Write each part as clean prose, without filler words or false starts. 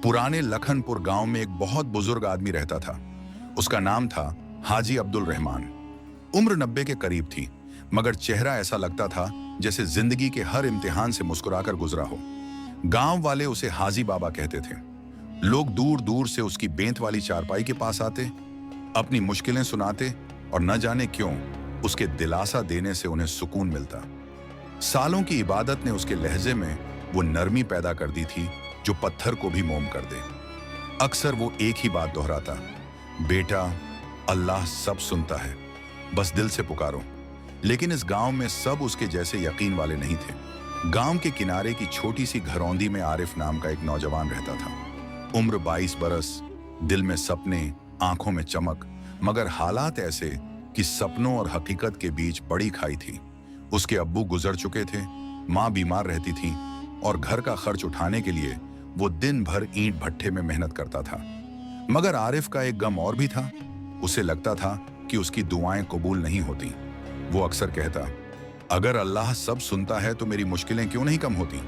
पुराने लखनपुर गांव में एक बहुत बुजुर्ग आदमी रहता था। उसका नाम था हाजी अब्दुल रहमान। उम्र 90 के करीब थी, मगर चेहरा ऐसा लगता था जैसे जिंदगी के हर इम्तिहान से मुस्कुराकर गुजरा हो। गांव वाले उसे हाजी बाबा कहते थे। लोग दूर दूर से उसकी बेंत वाली चारपाई के पास आते, अपनी मुश्किलें सुनाते और न जाने क्यों उसके दिलासा देने से उन्हें सुकून मिलता। सालों की इबादत ने उसके लहजे में वो नरमी पैदा कर दी थी जो पत्थर को भी मोम कर दे। अक्सर वो एक ही बात दोहराता, बेटा, अल्लाह सब सुनता है, बस दिल से पुकारो। लेकिन इस गांव में सब उसके जैसे यकीन वाले नहीं थे। गांव के किनारे की छोटी सी घरौंदी में आरिफ नाम का एक नौजवान रहता था। उम्र 22 बरस, दिल में सपने, आंखों में चमक, मगर हालात ऐसे कि सपनों और हकीकत के बीच बड़ी खाई थी। उसके अब्बू गुजर चुके थे, माँ बीमार रहती थी और घर का खर्च उठाने के लिए वो दिन भर ईंट भट्ठे में मेहनत करता था। मगर आरिफ का एक गम और भी था। उसे लगता था कि उसकी दुआएं कबूल नहीं होती। वो अक्सर कहता, अगर अल्लाह सब सुनता है तो मेरी मुश्किलें क्यों नहीं कम होती।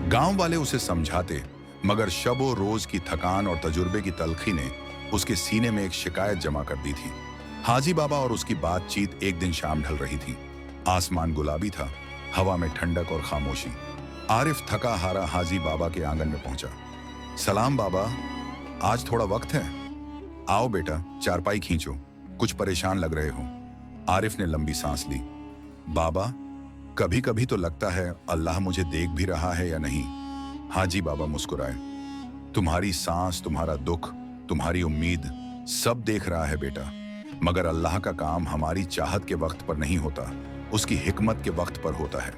गांव वाले उसे समझाते, मगर शबो रोज की थकान और तजुर्बे की तलखी ने उसके सीने में एक शिकायत जमा कर दी थी। हाजी बाबा और उसकी बातचीत एक दिन शाम ढल रही थी। आसमान गुलाबी था, हवा में ठंडक और खामोशी। आरिफ थका हारा हाजी बाबा के आंगन में पहुंचा। सलाम बाबा, आज थोड़ा वक्त है? आओ बेटा, चारपाई खींचो, कुछ परेशान लग रहे हो। आरिफ ने लंबी सांस ली। बाबा, कभी कभी तो लगता है अल्लाह मुझे देख भी रहा है या नहीं। हाजी बाबा मुस्कुराए। तुम्हारी सांस, तुम्हारा दुख, तुम्हारी उम्मीद सब देख रहा है बेटा, मगर अल्लाह का काम हमारी चाहत के वक्त पर नहीं होता, उसकी हिकमत के वक्त पर होता है।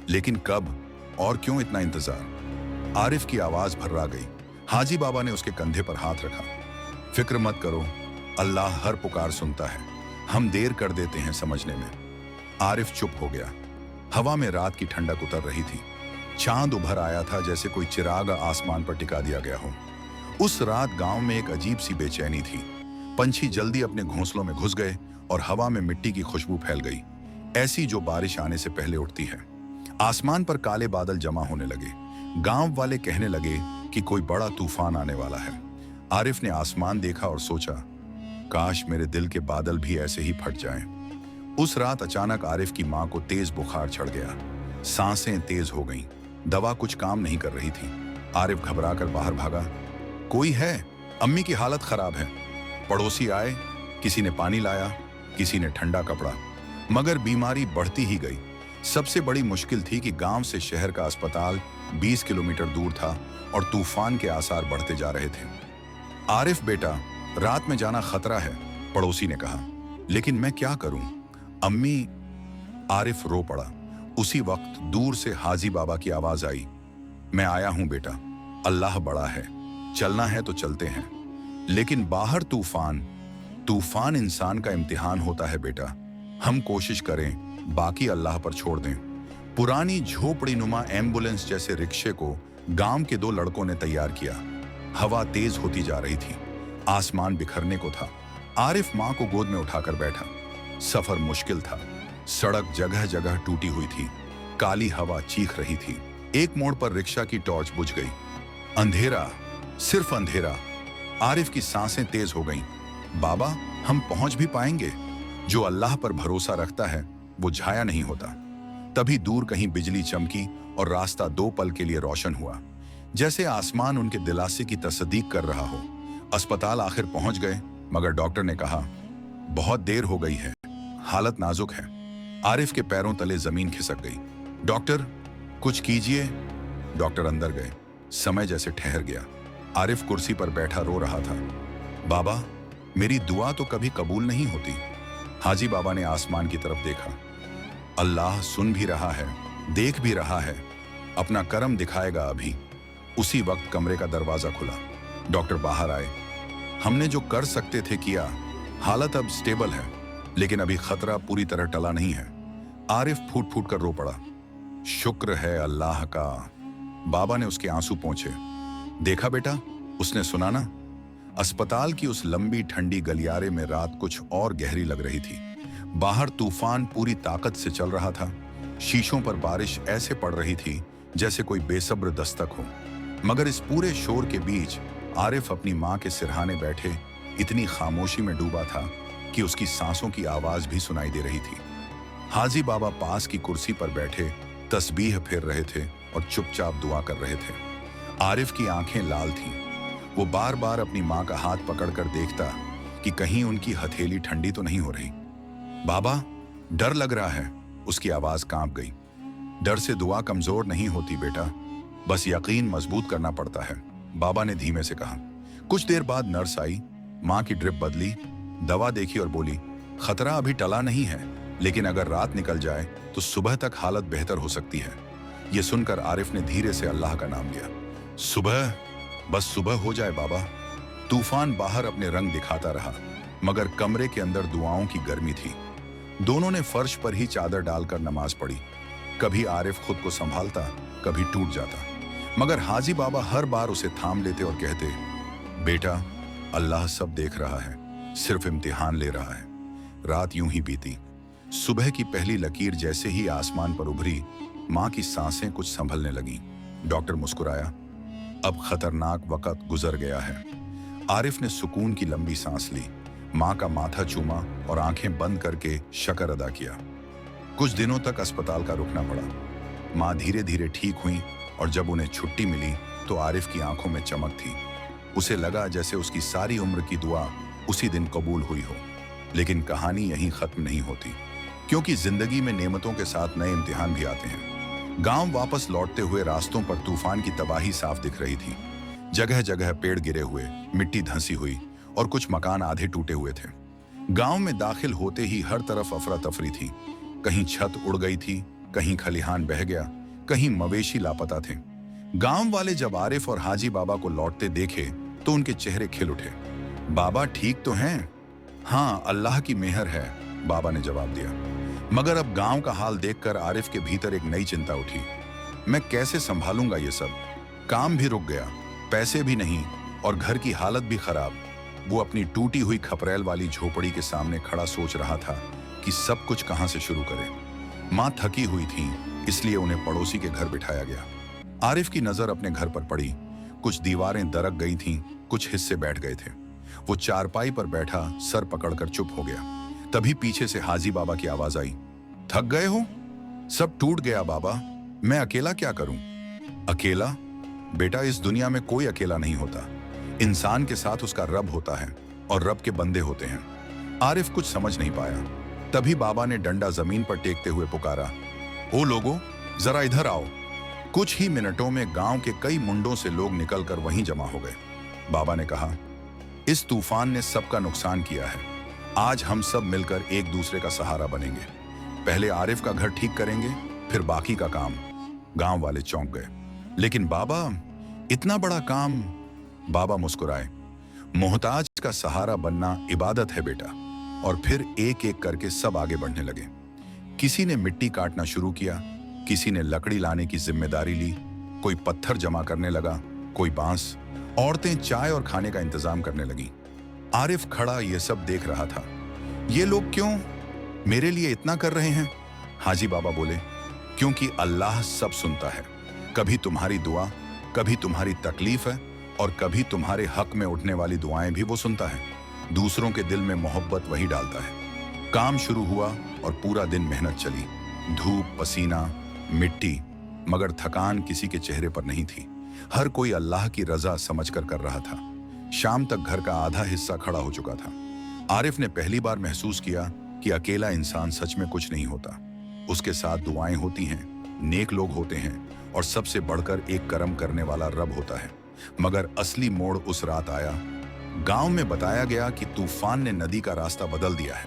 लेकिन कब और क्यों इतना इंतजार? आरिफ की आवाज भर्रा गई। हाजी बाबा ने उसके कंधे पर हाथ रखा। फिक्र मत करो, अल्लाह हर पुकार सुनता है, हम देर कर देते हैं समझने में। आरिफ चुप हो गया। हवा में रात की ठंडक उतर रही थी। चांद उभर आया था जैसे कोई चिराग आसमान पर टिका दिया गया हो। उस रात गांव में एक अजीब सी बेचैनी थी। पंछी जल्दी अपने घोंसलों में घुस गए और हवा में मिट्टी की खुशबू फैल गई, ऐसी जो बारिश आने से पहले उठती है। आसमान पर काले बादल जमा होने लगे। गांव वाले कहने लगे कि कोई बड़ा तूफान आने वाला है। आरिफ ने आसमान देखा और सोचा, काश मेरे दिल के बादल भी ऐसे ही फट जाएं। उस रात अचानक आरिफ की मां को तेज बुखार चढ़ गया। सांसें तेज हो गईं। दवा कुछ काम नहीं कर रही थी। आरिफ घबराकर बाहर भागा। कोई है? अम्मी की हालत खराब है। पड़ोसी आए, किसी ने पानी लाया, किसी ने ठंडा कपड़ा, मगर बीमारी बढ़ती ही गई। सबसे बड़ी मुश्किल थी कि गांव से शहर का अस्पताल 20 किलोमीटर दूर था और तूफान के आसार बढ़ते जा रहे थे। आरिफ बेटा, रात में जाना खतरा है, पड़ोसी ने कहा। लेकिन मैं क्या करूं? अम्मी। आरिफ रो पड़ा। उसी वक्त दूर से हाजी बाबा की आवाज आई। मैं आया हूं बेटा, अल्लाह बड़ा है, चलना है तो चलते हैं। लेकिन बाहर तूफान इंसान का इम्तिहान होता है बेटा। हम कोशिश करें, बाकी अल्लाह पर छोड़ दें। पुरानी झोपड़ी नुमा एम्बुलेंस जैसे रिक्शे को गांव के 2 लड़कों ने तैयार किया। हवा तेज होती जा रही थी, आसमान बिखरने को था। आरिफ मां को गोद में उठाकर बैठा। सफर मुश्किल था। सड़क जगह जगह टूटी हुई थी, काली हवा चीख रही थी। एक मोड़ पर रिक्शा की टॉर्च बुझ गई। अंधेरा, सिर्फ अंधेरा। आरिफ की सांसें तेज हो गईं। बाबा, हम पहुंच भी पाएंगे? जो अल्लाह पर भरोसा रखता है वो झाया नहीं होता। तभी दूर कहीं बिजली चमकी और रास्ता 2 पल के लिए रोशन हुआ, जैसे आसमान उनके दिलासे की तस्दीक कर रहा हो। अस्पताल आखिर पहुंच गए, मगर डॉक्टर ने कहा, बहुत देर हो गई है, हालत नाजुक है। आरिफ के पैरों तले जमीन खिसक गई। डॉक्टर, कुछ कीजिए। डॉक्टर अंदर गए। समय जैसे ठहर गया। आरिफ कुर्सी पर बैठा रो रहा था। बाबा, मेरी दुआ तो कभी कबूल नहीं होती। हाजी बाबा ने आसमान की तरफ देखा। अल्लाह सुन भी रहा है, देख भी रहा है, अपना करम दिखाएगा अभी। उसी वक्त कमरे का दरवाजा खुला। डॉक्टर बाहर आए। हमने जो कर सकते थे किया, हालत अब स्टेबल है, लेकिन अभी खतरा पूरी तरह टला नहीं है। आरिफ फूट फूट कर रो पड़ा। शुक्र है अल्लाह का। बाबा ने उसके आंसू पोंछे। देखा बेटा, उसने सुना ना। अस्पताल की उस लंबी ठंडी गलियारे में रात कुछ और गहरी लग रही थी। बाहर तूफान पूरी ताकत से चल रहा था। शीशों पर बारिश ऐसे पड़ रही थी जैसे कोई बेसब्र दस्तक हो। मगर इस पूरे शोर के बीच आरिफ अपनी माँ के सिरहाने बैठे इतनी खामोशी में डूबा था कि उसकी सांसों की आवाज भी सुनाई दे रही थी। हाजी बाबा पास की कुर्सी पर बैठे तस्बीह फेर रहे थे और चुपचाप दुआ कर रहे थे। आरिफ की आंखें लाल थीं। वो बार बार अपनी माँ का हाथ पकड़कर देखता कि कहीं उनकी हथेली ठंडी तो नहीं हो रही। बाबा, डर लग रहा है। उसकी आवाज कांप गई। डर से दुआ कमजोर नहीं होती बेटा, बस यकीन मजबूत करना पड़ता है, बाबा ने धीमे से कहा। कुछ देर बाद नर्स आई, माँ की ड्रिप बदली, दवा देखी और बोली, खतरा अभी टला नहीं है, लेकिन अगर रात निकल जाए तो सुबह तक हालत बेहतर हो सकती है। यह सुनकर आरिफ ने धीरे से अल्लाह का नाम लिया। सुबह, बस सुबह हो जाए बाबा। तूफान बाहर अपने रंग दिखाता रहा, मगर कमरे के अंदर दुआओं की गर्मी थी। दोनों ने फर्श पर ही चादर डालकर नमाज पढ़ी। कभी आरिफ खुद को संभालता, कभी टूट जाता, मगर हाजी बाबा हर बार उसे थाम लेते और कहते, बेटा, अल्लाह सब देख रहा है, सिर्फ इम्तिहान ले रहा है। रात यूं ही बीती। सुबह की पहली लकीर जैसे ही आसमान पर उभरी, माँ की सांसें कुछ संभलने लगीं। डॉक्टर मुस्कुराया। अब खतरनाक वक्त गुजर गया है। आरिफ ने सुकून की लंबी सांस ली, माँ का माथा चूमा और आंखें बंद करके शक्र अदा किया। कुछ दिनों तक अस्पताल का रुकना पड़ा। माँ धीरे धीरे ठीक हुई और जब उन्हें छुट्टी मिली तो आरिफ की आंखों में चमक थी। उसे लगा जैसे उसकी सारी उम्र की दुआ उसी दिन कबूल हुई हो। लेकिन कहानी यहीं खत्म नहीं होती, क्योंकि जिंदगी में नेमतों के साथ नए इम्तिहान भी आते हैं। गांव वापस लौटते हुए रास्तों पर तूफान की तबाही साफ दिख रही थी। जगह जगह पेड़ गिरे हुए, मिट्टी धंसी हुई और कुछ मकान आधे टूटे हुए थे। गांव में दाखिल होते ही हर तरफ अफरा तफरी थी। कहीं छत उड़ गई थी, कहीं खलिहान बह गया, कहीं मवेशी लापता थे। गांव वाले जब आरिफ और हाजी बाबा को लौटते देखे तो उनके चेहरे खिल उठे। बाबा ठीक तो हैं? हाँ, अल्लाह की मेहर है, बाबा ने जवाब दिया। मगर अब गांव का हाल देखकर आरिफ के भीतर एक नई चिंता उठी। मैं कैसे संभालूंगा ये सब? काम भी रुक गया, पैसे भी नहीं और घर की हालत भी खराब। वो अपनी टूटी हुई खपरेल वाली झोपड़ी के सामने खड़ा सोच रहा था कि सब कुछ कहां से शुरू करे। माँ थकी हुई थी, इसलिए उन्हें पड़ोसी के घर बिठाया गया। आरिफ की नजर अपने घर पर पड़ी। कुछ दीवारें दरक गई थीं, कुछ हिस्से बैठ गए थे। वो चारपाई पर बैठा सर पकड़कर चुप हो गया। तभी पीछे से हाजी बाबा की आवाज आई, थक गए हो? सब टूट गया बाबा, मैं अकेला क्या करूं? अकेला? बेटा, इस दुनिया में कोई अकेला नहीं होता। इंसान के साथ उसका रब होता है और रब के बंदे होते हैं। आरिफ कुछ समझ नहीं पाया। तभी बाबा ने डंडा जमीन पर टेकते हुए पुकारा, ओ लोगों, जरा इधर आओ। कुछ ही मिनटों में गांव के कई मुंडों से लोग निकलकर वहीं जमा हो गए। बाबा ने कहा, इस तूफान ने सबका नुकसान किया है। आज हम सब मिलकर एक दूसरे का सहारा बनेंगे। पहले आरिफ का घर ठीक करेंगे, फिर बाकी का काम। गांव वाले चौंक गए। लेकिन बाबा, इतना बड़ा काम? बाबा मुस्कुराए। मोहताज का सहारा बनना इबादत है बेटा। और फिर एक एक करके सब आगे बढ़ने लगे। किसी ने मिट्टी काटना शुरू किया, किसी ने लकड़ी लाने की जिम्मेदारी ली, कोई पत्थर जमा करने लगा, कोई बांस। औरतें चाय और खाने का इंतजाम करने लगी। आरिफ खड़ा ये सब देख रहा था। ये लोग क्यों मेरे लिए इतना कर रहे हैं? हाजी बाबा बोले, क्योंकि अल्लाह सब सुनता है। कभी तुम्हारी दुआ, कभी तुम्हारी तकलीफ है और कभी तुम्हारे हक में उठने वाली दुआएं भी वो सुनता है। दूसरों के दिल में मोहब्बत वही डालता है। काम शुरू हुआ और पूरा दिन मेहनत चली। धूप, पसीना, मिट्टी, मगर थकान किसी के चेहरे पर नहीं थी। हर कोई अल्लाह की रजा समझकर कर रहा था। शाम तक घर का आधा हिस्सा खड़ा हो चुका था। आरिफ ने पहली बार महसूस किया कि अकेला इंसान सच में कुछ नहीं होता। उसके साथ दुआएं होती हैं, नेक लोग होते हैं और सबसे बढ़कर एक कर्म करने वाला रब होता है। मगर असली मोड़ उस रात आया। गांव में बताया गया कि तूफान ने नदी का रास्ता बदल दिया है।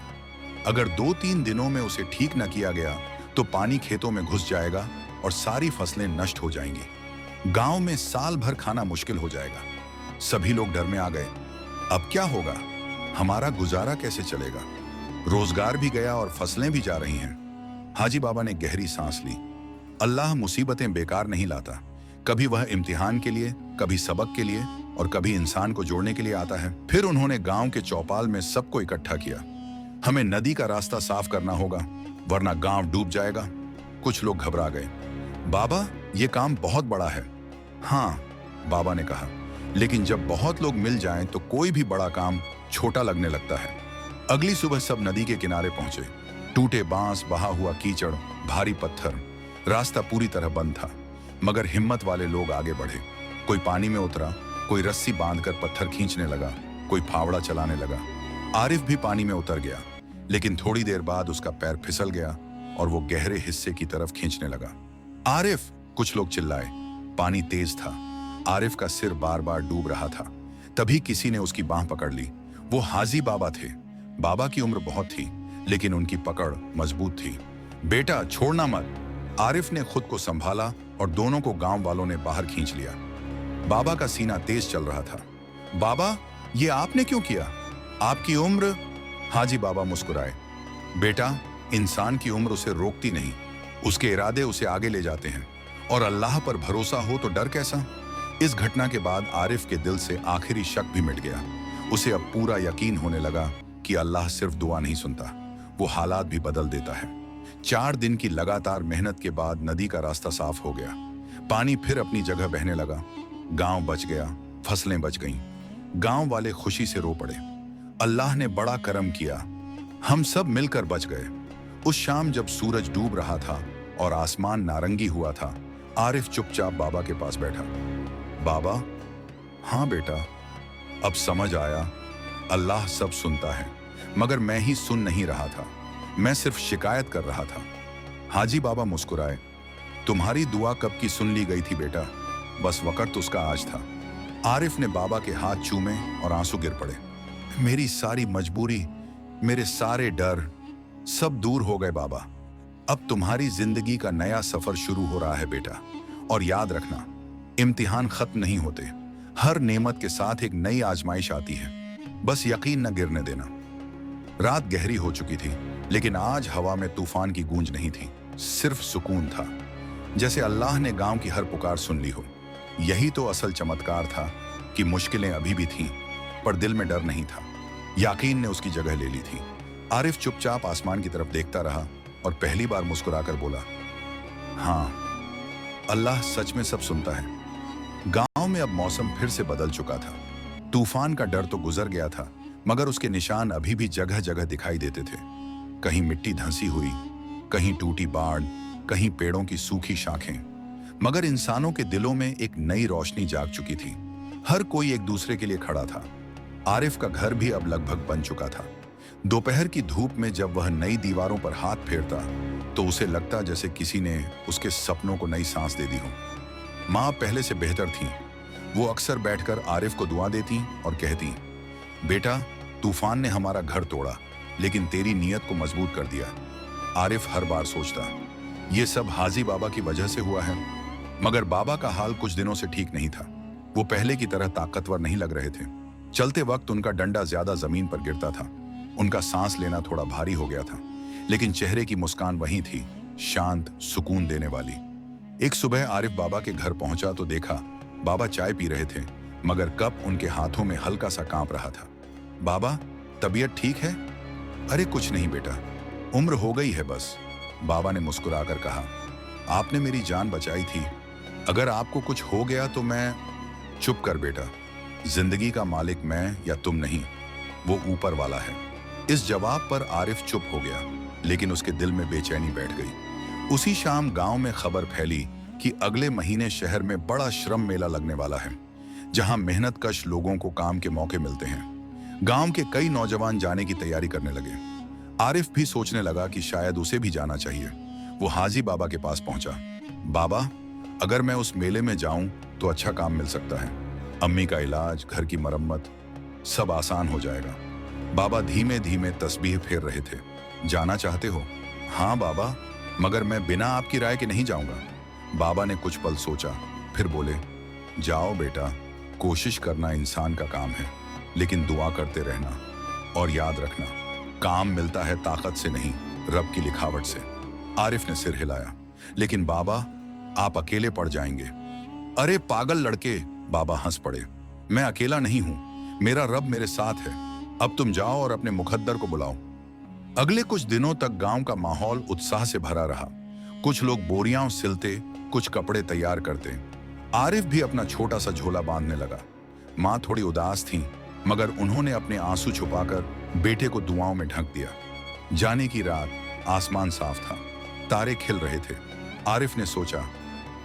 अगर 2-3 दिनों में उसे ठीक न किया गया तो पानी खेतों में घुस जाएगा और सारी फसलें नष्ट हो जाएंगी। गांव में साल भर खाना मुश्किल हो जाएगा। सभी लोग डर में आ गए। अब क्या होगा? हमारा गुजारा कैसे चलेगा? रोजगार भी गया और फसलें भी जा रही हैं। हाजी बाबा ने गहरी सांस ली। अल्लाह मुसीबतें बेकार नहीं लाता। कभी वह इम्तिहान के लिए, कभी सबक के लिए और कभी इंसान को जोड़ने के लिए आता है। फिर उन्होंने गांव के चौपाल में सबको इकट्ठा किया। हमें नदी का रास्ता साफ करना होगा, वरना गांव डूब जाएगा। कुछ लोग घबरा गए। बाबा, ये काम बहुत बड़ा है। हाँ, बाबा ने कहा। लेकिन जब बहुत लोग मिल जाएं तो कोई भी बड़ा काम छोटा लगने लगता है। अगली सुबह सब नदी के किनारे पहुंचे। टूटे बांस, बहा हुआ कीचड़, भारी पत्थर, रास्ता पूरी तरह बंद था। मगर हिम्मत वाले लोग आगे बढ़े। कोई पानी में उतरा, कोई रस्सी बांधकर पत्थर खींचने लगा, कोई फावड़ा चलाने लगा। आरिफ भी पानी में उतर गया, लेकिन थोड़ी देर बाद उसका पैर फिसल गया और वो गहरे हिस्से की तरफ खींचने लगा। आरिफ, कुछ लोग चिल्लाए। पानी तेज था, आरिफ का सिर बार बार डूब रहा था। तभी किसी ने उसकी बांह पकड़ ली। वो हाजी बाबा थे। बाबा की उम्र बहुत थी, लेकिन उनकी पकड़ मजबूत थी। बेटा, छोड़ना मत। आरिफ ने खुद को संभाला और दोनों को गांव वालों ने बाहर खींच लिया। बाबा का सीना तेज चल रहा था। बाबा, ये आपने क्यों किया? आपकी उम्र। हाजी बाबा मुस्कुराए। बेटा, इंसान की उम्र उसे रोकती नहीं, उसके इरादे उसे आगे ले जाते हैं। और अल्लाह पर भरोसा हो तो डर कैसा? इस घटना के बाद आरिफ के दिल से आखिरी शक भी मिट गया। उसे अब पूरा यकीन होने लगा कि अल्लाह सिर्फ दुआ नहीं सुनता, वो हालात भी बदल देता है। 4 दिन की लगातार मेहनत के बाद नदी का रास्ता साफ हो गया। पानी फिर अपनी जगह बहने लगा। गांव बच गया, फसलें बच गईं। गांव वाले खुशी से रो पड़े। अल्लाह ने बड़ा करम किया, हम सब मिलकर बच गए। उस शाम जब सूरज डूब रहा था और आसमान नारंगी हुआ था, आरिफ चुपचाप बाबा के पास बैठा। बाबा। हाँ बेटा, अब समझ आया, अल्लाह सब सुनता है, मगर मैं ही सुन नहीं रहा था, मैं सिर्फ शिकायत कर रहा था। हाजी बाबा मुस्कुराए। तुम्हारी दुआ कब की सुन ली गई थी बेटा, बस वक्त उसका आज था। आरिफ ने बाबा के हाथ चूमे और आंसू गिर पड़े। मेरी सारी मजबूरी, मेरे सारे डर सब दूर हो गए बाबा। अब तुम्हारी जिंदगी का नया सफर शुरू हो रहा है बेटा। और याद रखना, इम्तिहान खत्म नहीं होते, हर नेमत के साथ एक नई आजमाइश आती है, बस यकीन न गिरने देना। रात गहरी हो चुकी थी, लेकिन आज हवा में तूफान की गूंज नहीं थी, सिर्फ सुकून था, जैसे अल्लाह ने गांव की हर पुकार सुन ली हो। यही तो असल चमत्कार था कि मुश्किलें अभी भी थीं, पर दिल में डर नहीं था। यकीन ने उसकी जगह ले ली थी। आरिफ चुपचाप आसमान की तरफ देखता रहा और पहली बार मुस्कुराकर बोला, हाँ, अल्लाह सच में सब सुनता है। गांव में अब मौसम फिर से बदल चुका था। तूफान का डर तो गुजर गया था, मगर उसके निशान अभी भी जगह जगह दिखाई देते थे। कहीं मिट्टी धंसी हुई, कहीं टूटी बाड़, कहीं पेड़ों की सूखी शाखें। मगर इंसानों के दिलों में एक नई रोशनी जाग चुकी थी। हर कोई एक दूसरे के लिए खड़ा था। आरिफ का घर भी अब लगभग बन चुका था। दोपहर की धूप में जब वह नई दीवारों पर हाथ फेरता तो उसे लगता जैसे किसी ने उसके सपनों को नई सांस दे दी हो। माँ पहले से बेहतर थी। वो अक्सर बैठकर आरिफ को दुआ देती और कहती, बेटा, तूफान ने हमारा घर तोड़ा, लेकिन तेरी नीयत को मजबूत कर दिया। आरिफ हर बार सोचता, ये सब हाजी बाबा की वजह से हुआ है। मगर बाबा का हाल कुछ दिनों से ठीक नहीं था। वो पहले की तरह ताकतवर नहीं लग रहे थे। चलते वक्त उनका डंडा ज्यादा जमीन पर गिरता था। उनका सांस लेना थोड़ा भारी हो गया था, लेकिन चेहरे की मुस्कान वही थी, शांत, सुकून देने वाली। एक सुबह आरिफ बाबा के घर पहुंचा तो देखा बाबा चाय पी रहे थे, मगर कप उनके हाथों में हल्का सा कांप रहा था। बाबा, तबीयत ठीक है? अरे कुछ नहीं बेटा, उम्र हो गई है बस, बाबा ने मुस्कुराकर कहा। आपने मेरी जान बचाई थी, अगर आपको कुछ हो गया तो मैं। चुप कर बेटा, जिंदगी का मालिक मैं या तुम नहीं, वो ऊपर वाला है। इस जवाब पर आरिफ चुप हो गया, लेकिन उसके दिल में बेचैनी बैठ गई। उसी शाम गांव में खबर फैली कि अगले महीने शहर में बड़ा श्रम मेला लगने वाला है, जहां मेहनतकश लोगों को काम के मौके मिलते हैं। गांव के कई नौजवान जाने की तैयारी करने लगे। आरिफ भी सोचने लगा कि शायद उसे भी जाना चाहिए। वो हाजी बाबा के पास पहुंचा। बाबा, अगर मैं उस मेले में जाऊं तो अच्छा काम मिल सकता है। अम्मी का इलाज, घर की मरम्मत, सब आसान हो जाएगा। बाबा धीमे धीमे तस्बीह फेर रहे थे। जाना चाहते हो? हाँ बाबा, मगर मैं बिना आपकी राय के नहीं जाऊंगा। बाबा ने कुछ पल सोचा, फिर बोले, जाओ बेटा, कोशिश करना इंसान का काम है, लेकिन दुआ करते रहना। और याद रखना, काम मिलता है ताकत से नहीं, रब की लिखावट से। आरिफ ने सिर हिलाया। लेकिन बाबा, आप अकेले पड़ जाएंगे। अरे पागल लड़के, बाबा हंस पड़े। मैं अकेला नहीं हूं, मेरा रब मेरे साथ है। अब तुम जाओ और अपने मुकद्दर को बुलाओ। अगले कुछ दिनों तक गांव का माहौल उत्साह से भरा रहा। कुछ लोग बोरियां सिलते, कुछ कपड़े तैयार करते। आरिफ भी अपना छोटा सा झोला बांधने लगा। माँ थोड़ी उदास थी, मगर उन्होंने अपने आंसू छुपाकर बेटे को दुआओं में ढक दिया। जाने की रात आसमान साफ था, तारे खिल रहे थे। आरिफ ने सोचा,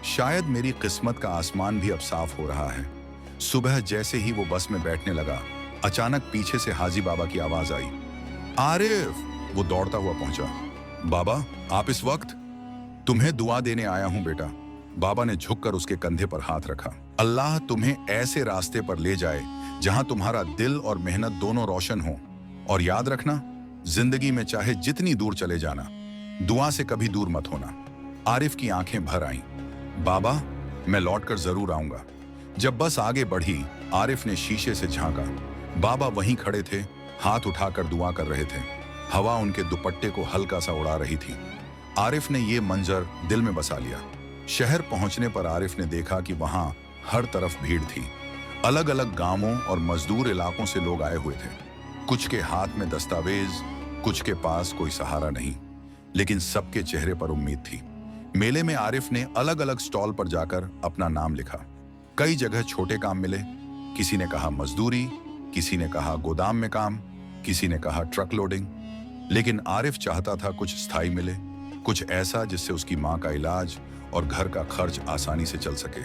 शायद मेरी किस्मत का आसमान भी अब साफ हो रहा है। सुबह जैसे ही वो बस में बैठने लगा, अचानक पीछे से हाजी बाबा की आवाज आई। आरिफ! वो दौड़ता हुआ पहुंचा। बाबा, आप इस वक्त? तुम्हें दुआ देने आया हूं बेटा। बाबा ने झुककर उसके कंधे पर हाथ रखा। अल्लाह तुम्हें ऐसे रास्ते पर ले जाए जहां तुम्हारा दिल और मेहनत दोनों रोशन हो। और याद रखना, जिंदगी में चाहे जितनी दूर चले जाना, दुआ से कभी दूर मत होना। आरिफ की आंखें भर आईं। बाबा, मैं लौटकर जरूर आऊंगा। जब बस आगे बढ़ी, आरिफ ने शीशे से झांका। बाबा वहीं खड़े थे, हाथ उठाकर दुआ कर रहे थे। हवा उनके दुपट्टे को हल्का सा उड़ा रही थी। आरिफ ने ये मंजर दिल में बसा लिया। शहर पहुंचने पर आरिफ ने देखा कि वहां हर तरफ भीड़ थी। अलग अलग गांवों और मजदूर इलाकों से लोग आए हुए थे। कुछ के हाथ में दस्तावेज, कुछ के पास कोई सहारा नहीं, लेकिन सबके चेहरे पर उम्मीद थी। मेले में आरिफ ने अलग अलग स्टॉल पर जाकर अपना नाम लिखा। कई जगह छोटे काम मिले। किसी ने कहा मजदूरी, किसी ने कहा गोदाम में काम, किसी ने कहा ट्रक लोडिंग। लेकिन आरिफ चाहता था कुछ स्थायी मिले, कुछ ऐसा जिससे उसकी माँ का इलाज और घर का खर्च आसानी से चल सके।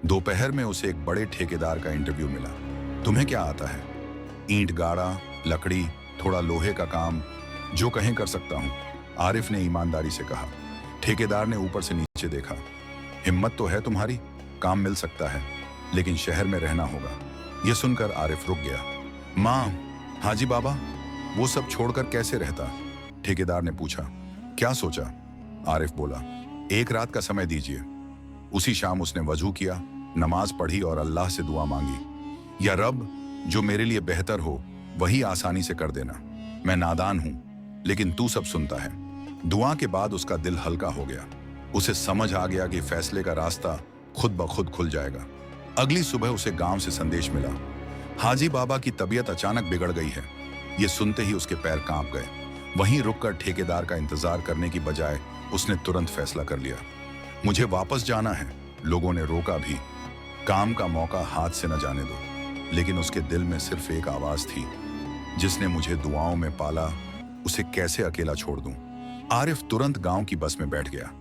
दोपहर में उसे एक बड़े ठेकेदार का इंटरव्यू मिला। तुम्हें क्या आता है? ईंट गाड़ा, लकड़ी, थोड़ा लोहे का काम, जो कहें कर सकता हूँ, आरिफ ने ईमानदारी से कहा। ठेकेदार ने ऊपर से नीचे देखा। हिम्मत तो है तुम्हारी, काम मिल सकता है, लेकिन शहर में रहना होगा। यह सुनकर आरिफ रुक गया। माँ, हाजी बाबा, वो सब छोड़कर कैसे रहता? ठेकेदार ने पूछा। क्या सोचा? आरिफ बोला, एक रात का समय दीजिए। उसी शाम उसने वजू किया, नमाज पढ़ी और अल्लाह से दुआ मांगी। या रब, जो मेरे लिए बेहतर हो वही आसानी से कर देना। मैं नादान हूं, लेकिन तू सब सुनता है। दुआ के बाद उसका दिल हल्का हो गया। उसे समझ आ गया कि फैसले का रास्ता खुद ब खुद खुल जाएगा। अगली सुबह उसे गांव से संदेश मिला। हाजी बाबा की तबीयत अचानक बिगड़ गई है। ये सुनते ही उसके पैर कांप गए। वहीं रुककर ठेकेदार का इंतजार करने की बजाय उसने तुरंत फैसला कर लिया, मुझे वापस जाना है। लोगों ने रोका भी, काम का मौका हाथ से न जाने दो। लेकिन उसके दिल में सिर्फ एक आवाज थी, जिसने मुझे दुआओं में पाला, उसे कैसे अकेला छोड़ दूं। आरिफ तुरंत गांव की बस में बैठ गया।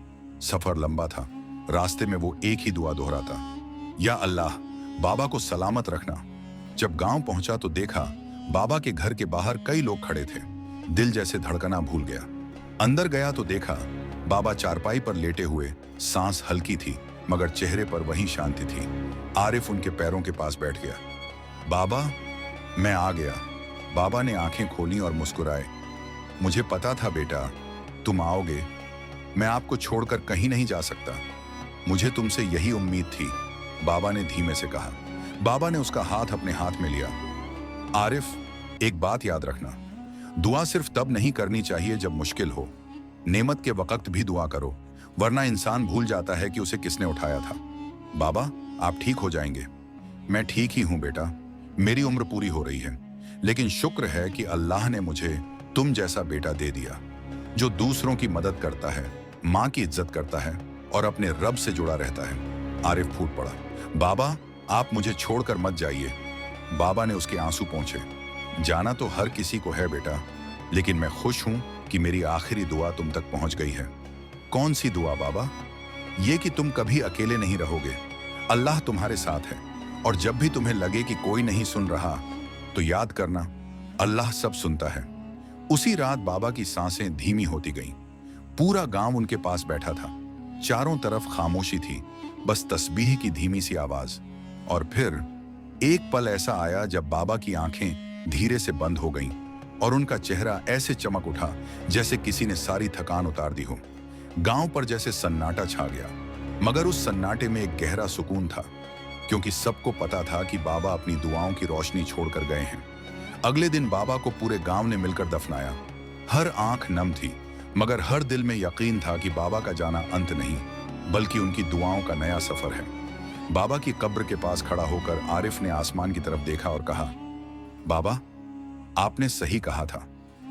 सफर लंबा था। रास्ते में वो एक ही दुआ दोहराता, या अल्लाह, बाबा को सलामत रखना। जब गांव पहुंचा तो देखा बाबा के घर के बाहर कई लोग खड़े थे। दिल जैसे धड़कना भूल गया। अंदर गया तो देखा बाबा चारपाई पर लेटे हुए, सांस हल्की थी मगर चेहरे पर वही शांति थी। आरिफ उनके पैरों के पास बैठ गया। बाबा, मैं आ गया। बाबा ने आंखें खोली और मुस्कुराए। मुझे पता था बेटा, तुम आओगे। मैं आपको छोड़कर कहीं नहीं जा सकता। मुझे तुमसे यही उम्मीद थी, बाबा ने धीमे से कहा। बाबा ने उसका हाथ अपने हाथ में लिया। आरिफ, एक बात याद रखना, दुआ सिर्फ तब नहीं करनी चाहिए जब मुश्किल हो। नेमत के वक्त भी दुआ करो, वरना इंसान भूल जाता है कि उसे किसने उठाया था। बाबा, आप ठीक हो जाएंगे। मैं ठीक ही हूं बेटा, मेरी उम्र पूरी हो रही है, लेकिन शुक्र है कि अल्लाह ने मुझे तुम जैसा बेटा दे दिया, जो दूसरों की मदद करता है, माँ की इज्जत करता है और अपने रब से जुड़ा रहता है। आरिफ फूट पड़ा। बाबा, आप मुझे छोड़कर मत जाइए। बाबा ने उसके आंसू पोंछे। जाना तो हर किसी को है बेटा, लेकिन मैं खुश हूं कि मेरी आखिरी दुआ तुम तक पहुंच गई है। कौन सी दुआ बाबा? ये कि तुम कभी अकेले नहीं रहोगे। अल्लाह तुम्हारे साथ है, और जब भी तुम्हें लगे कि कोई नहीं सुन रहा, तो याद करना, अल्लाह सब सुनता है। उसी रात बाबा की सांसें धीमी होती गईं। पूरा गांव उनके पास बैठा था। चारों तरफ खामोशी थी, बस तस्बीह की धीमी सी आवाज। और फिर एक पल ऐसा आया जब बाबा की आंखें धीरे से बंद हो गईं और उनका चेहरा ऐसे चमक उठा जैसे किसी ने सारी थकान उतार दी हो। गांव पर जैसे सन्नाटा छा गया, मगर उस सन्नाटे में एक गहरा सुकून था, क्योंकि सबको पता था कि बाबा अपनी दुआओं की रोशनी छोड़कर गए हैं। अगले दिन बाबा को पूरे गांव ने मिलकर दफनाया। हर आंख नम थी, मगर हर दिल में यकीन था कि बाबा का जाना अंत नहीं, बल्कि उनकी दुआओं का नया सफर है। बाबा की कब्र के पास खड़ा होकर आरिफ ने आसमान की तरफ देखा और कहा, बाबा, आपने सही कहा था।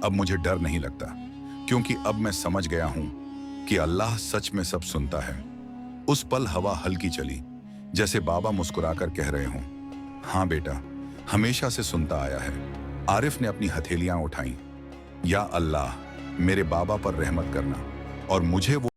अब मुझे डर नहीं लगता, क्योंकि अब मैं समझ गया हूं कि अल्लाह सच में सब सुनता है। उस पल हवा हल्की चली, जैसे बाबा मुस्कुराकर कह रहे हों, हाँ बेटा, हमेशा से सुनता आया है। आरिफ ने अपनी हथेलियां उठाईं। या अल्लाह, मेरे बाबा पर रहमत करना और मुझे वो